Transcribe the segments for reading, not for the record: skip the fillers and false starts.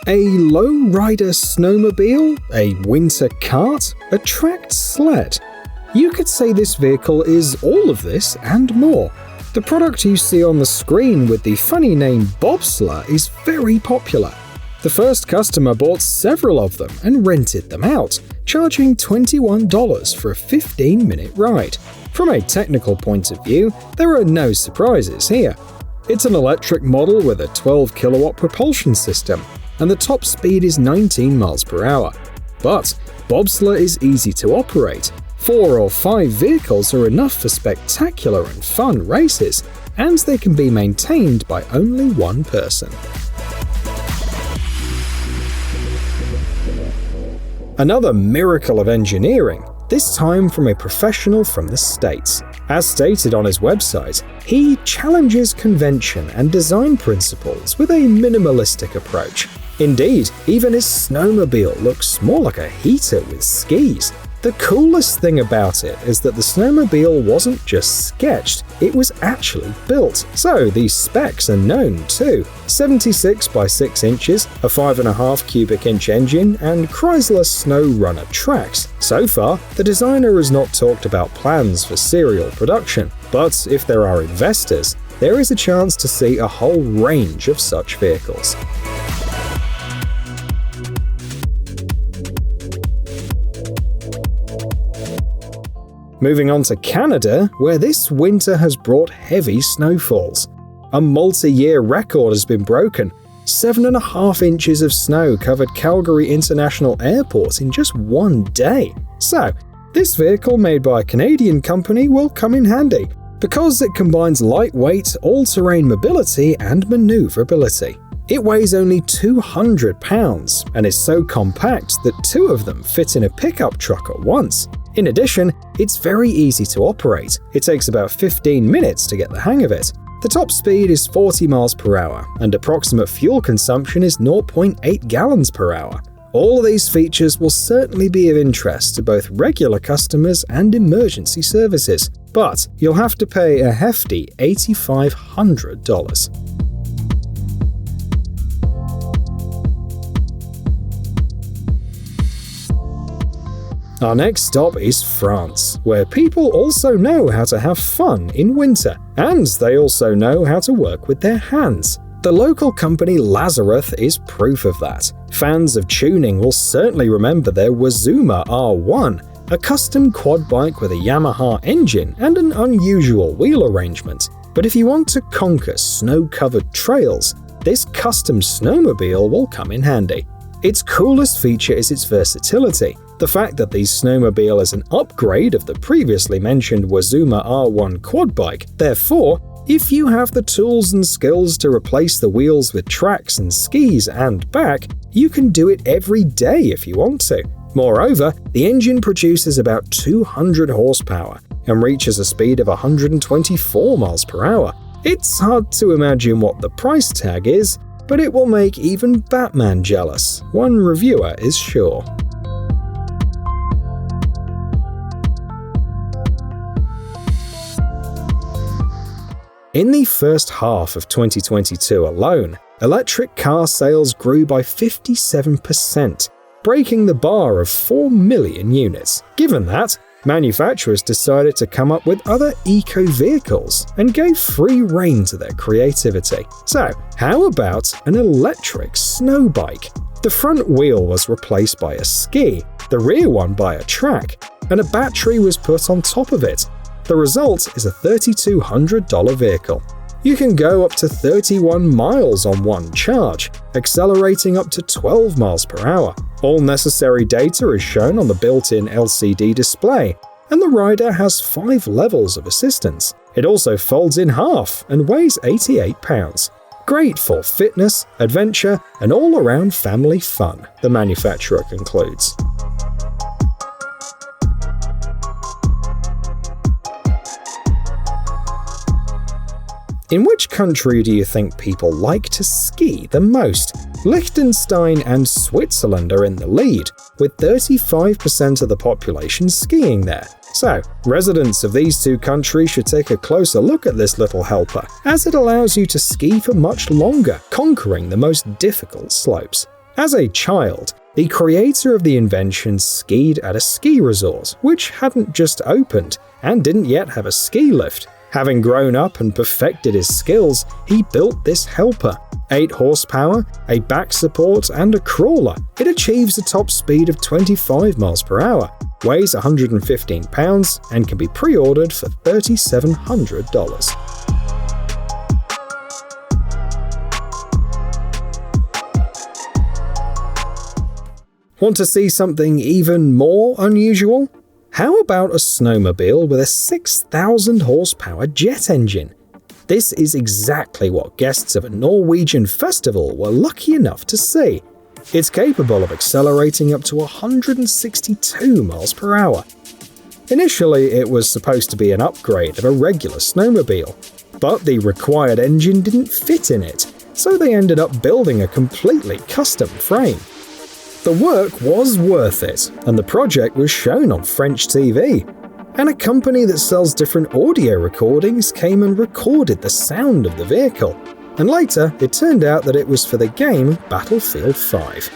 A low-rider snowmobile, a winter cart, a tracked sled. You could say this vehicle is all of this and more. The product you see on the screen with the funny name bobsleigh is very popular. The first customer bought several of them and rented them out, charging $21 for a 15-minute ride. From a technical point of view, there are no surprises here. It's an electric model with a 12-kilowatt propulsion system, and the top speed is 19 miles per hour. But bobsleigh is easy to operate. 4 or 5 vehicles are enough for spectacular and fun races, and they can be maintained by only one person. Another miracle of engineering, this time from a professional from the States. As stated on his website, he challenges convention and design principles with a minimalistic approach. Indeed, even his snowmobile looks more like a heater with skis. The coolest thing about it is that the snowmobile wasn't just sketched, it was actually built. So these specs are known too. 76 by 6 inches, a 5.5 cubic inch engine, and Chrysler Snow Runner tracks. So far, the designer has not talked about plans for serial production, but if there are investors, there is a chance to see a whole range of such vehicles. Moving on to Canada, where this winter has brought heavy snowfalls. A multi-year record has been broken. 7.5 inches of snow covered Calgary International Airport in just one day. So, this vehicle made by a Canadian company will come in handy, because it combines lightweight, all-terrain mobility and maneuverability. It weighs only 200 pounds and is so compact that 2 of them fit in a pickup truck at once. In addition, it's very easy to operate. It takes about 15 minutes to get the hang of it. The top speed is 40 miles per hour, and approximate fuel consumption is 0.8 gallons per hour. All of these features will certainly be of interest to both regular customers and emergency services, but you'll have to pay a hefty $8,500. Our next stop is France, where people also know how to have fun in winter, and they also know how to work with their hands. The local company Lazareth is proof of that. Fans of tuning will certainly remember their Wazuma R1, a custom quad bike with a Yamaha engine and an unusual wheel arrangement. But if you want to conquer snow-covered trails, this custom snowmobile will come in handy. Its coolest feature is its versatility. The fact that the snowmobile is an upgrade of the previously mentioned Wazuma R1 quad bike. Therefore, if you have the tools and skills to replace the wheels with tracks and skis and back, you can do it every day if you want to. Moreover, the engine produces about 200 horsepower and reaches a speed of 124 miles per hour. It's hard to imagine what the price tag is, but it will make even Batman jealous, one reviewer is sure. In the first half of 2022 alone, electric car sales grew by 57%, breaking the bar of 4 million units. Given that, manufacturers decided to come up with other eco-vehicles and gave free rein to their creativity. So, how about an electric snow bike? The front wheel was replaced by a ski, the rear one by a track, and a battery was put on top of it. The result is a $3,200 vehicle. You can go up to 31 miles on one charge, accelerating up to 12 miles per hour. All necessary data is shown on the built-in LCD display, and the rider has 5 levels of assistance. It also folds in half and weighs 88 pounds. Great for fitness, adventure, and all-around family fun, the manufacturer concludes. In which country do you think people like to ski the most? Liechtenstein and Switzerland are in the lead, with 35% of the population skiing there. So, residents of these 2 countries should take a closer look at this little helper, as it allows you to ski for much longer, conquering the most difficult slopes. As a child, the creator of the invention skied at a ski resort, which hadn't just opened and didn't yet have a ski lift. Having grown up and perfected his skills, he built this helper. 8 horsepower, a back support, and a crawler. It achieves a top speed of 25 miles per hour, weighs 115 pounds, and can be pre-ordered for $3,700. Want to see something even more unusual? How about a snowmobile with a 6,000 horsepower jet engine? This is exactly what guests of a Norwegian festival were lucky enough to see. It's capable of accelerating up to 162 miles per hour. Initially, it was supposed to be an upgrade of a regular snowmobile, but the required engine didn't fit in it, so they ended up building a completely custom frame. The work was worth it, and the project was shown on French TV. And a company that sells different audio recordings came and recorded the sound of the vehicle. And later, it turned out that it was for the game Battlefield 5.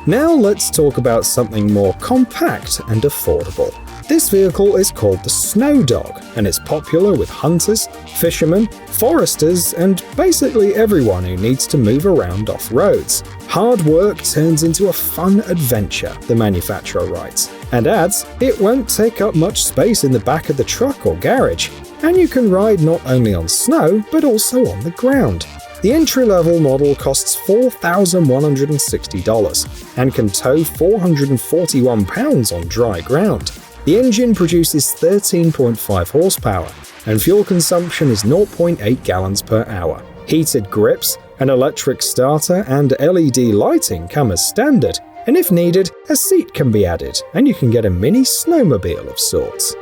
Now let's talk about something more compact and affordable. This vehicle is called the Snow Dog, and it's popular with hunters, fishermen, foresters, and basically everyone who needs to move around off-roads. Hard work turns into a fun adventure, the manufacturer writes, and adds, it won't take up much space in the back of the truck or garage, and you can ride not only on snow, but also on the ground. The entry-level model costs $4,160 and can tow 441 pounds on dry ground. The engine produces 13.5 horsepower, and fuel consumption is 0.8 gallons per hour. Heated grips, an electric starter, and LED lighting come as standard, and if needed, a seat can be added, and you can get a mini snowmobile of sorts.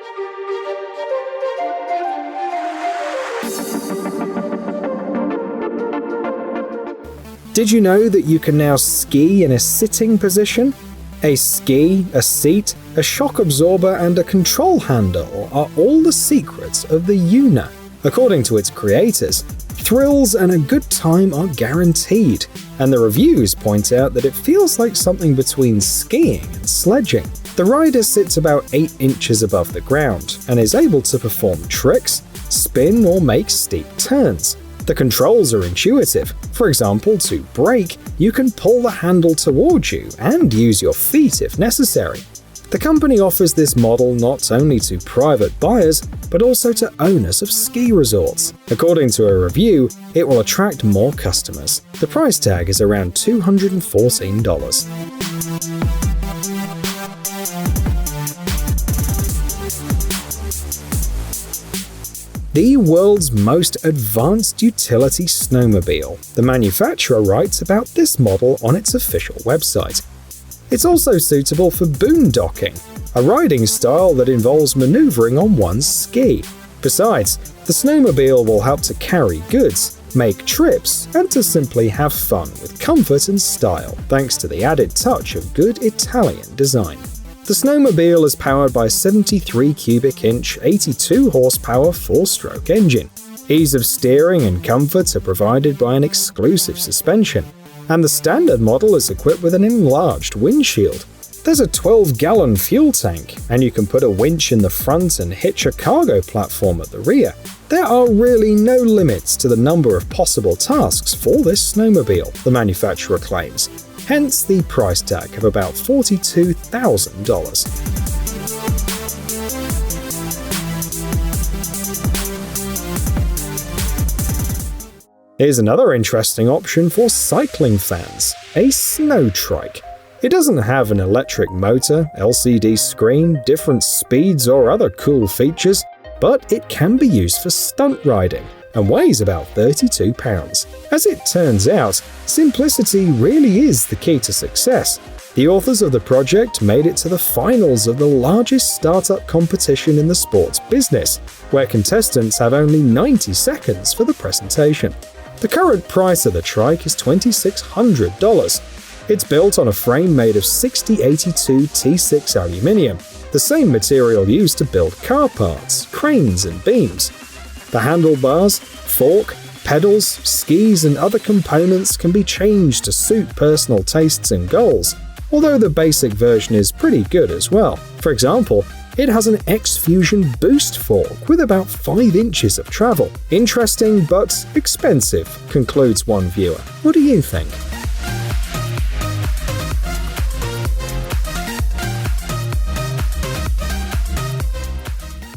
Did you know that you can now ski in a sitting position? A ski, a seat, a shock absorber, and a control handle are all the secrets of the Una. According to its creators, thrills and a good time are guaranteed, and the reviews point out that it feels like something between skiing and sledging. The rider sits about 8 inches above the ground and is able to perform tricks, spin, or make steep turns. The controls are intuitive. For example, to brake, you can pull the handle towards you and use your feet if necessary. The company offers this model not only to private buyers, but also to owners of ski resorts. According to a review, it will attract more customers. The price tag is around $214. The world's most advanced utility snowmobile. The manufacturer writes about this model on its official website. It's also suitable for boondocking, a riding style that involves maneuvering on one's ski. Besides, the snowmobile will help to carry goods, make trips, and to simply have fun with comfort and style, thanks to the added touch of good Italian design. The snowmobile is powered by a 73 cubic inch, 82 horsepower 4-stroke engine. Ease of steering and comfort are provided by an exclusive suspension, and the standard model is equipped with an enlarged windshield. There's a 12-gallon fuel tank, and you can put a winch in the front and hitch a cargo platform at the rear. There are really no limits to the number of possible tasks for this snowmobile, the manufacturer claims. Hence the price tag of about $42,000. Here's another interesting option for cycling fans, a snow trike. It doesn't have an electric motor, LCD screen, different speeds, or other cool features, but it can be used for stunt riding and weighs about 32 pounds. As it turns out, simplicity really is the key to success. The authors of the project made it to the finals of the largest startup competition in the sports business, where contestants have only 90 seconds for the presentation. The current price of the trike is $2,600. It's built on a frame made of 6082 T6 aluminium. The the same material used to build car parts, cranes, and beams. The handlebars, fork, pedals, skis, and other components can be changed to suit personal tastes and goals, although the basic version is pretty good as well. For example, it has an X-Fusion boost fork with about 5 inches of travel. Interesting but expensive, concludes one viewer. What do you think?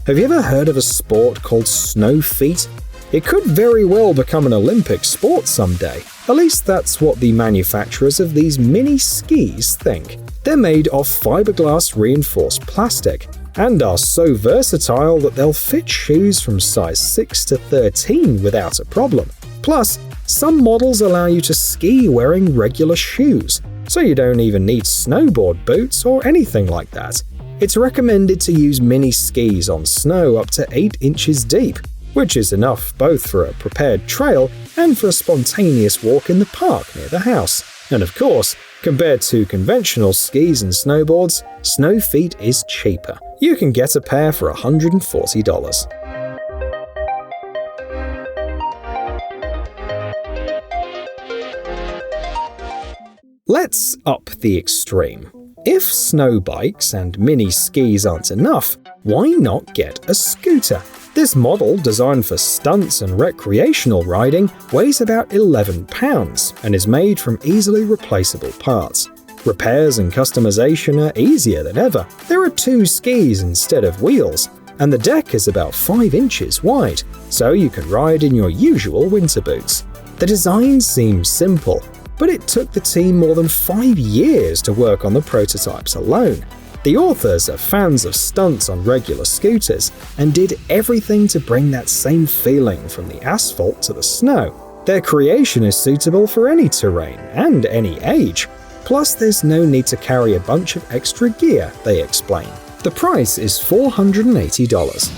Have you ever heard of a sport called Sno-Feet? It could very well become an Olympic sport someday. At least that's what the manufacturers of these mini skis think. They're made of fiberglass reinforced plastic and are so versatile that they'll fit shoes from size 6 to 13 without a problem. Plus, some models allow you to ski wearing regular shoes, so you don't even need snowboard boots or anything like that. It's recommended to use mini skis on snow up to 8 inches deep, which is enough both for a prepared trail and for a spontaneous walk in the park near the house. And of course, compared to conventional skis and snowboards, Sno-Feet is cheaper. You can get a pair for $140. Let's up the extreme. If snow bikes and mini skis aren't enough, why not get a scooter? This model, designed for stunts and recreational riding, weighs about 11 pounds and is made from easily replaceable parts. Repairs and customization are easier than ever. There are 2 skis instead of wheels, and the deck is about 5 inches wide, so you can ride in your usual winter boots. The design seems simple, but it took the team more than 5 years to work on the prototypes alone. The authors are fans of stunts on regular scooters and did everything to bring that same feeling from the asphalt to the snow. Their creation is suitable for any terrain and any age. Plus, there's no need to carry a bunch of extra gear, they explain. The price is $480.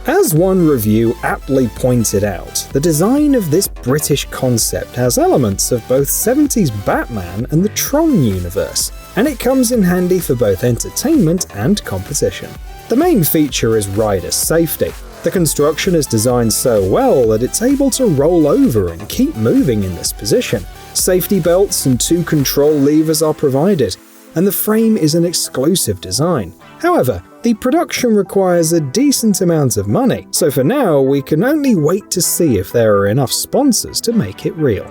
As one review aptly pointed out, the design of this British concept has elements of both 70s Batman and the Tron universe, and it comes in handy for both entertainment and competition. The main feature is rider safety. The construction is designed so well that it's able to roll over and keep moving in this position. Safety belts and 2 control levers are provided, and the frame is an exclusive design. However, the production requires a decent amount of money, so for now we can only wait to see if there are enough sponsors to make it real.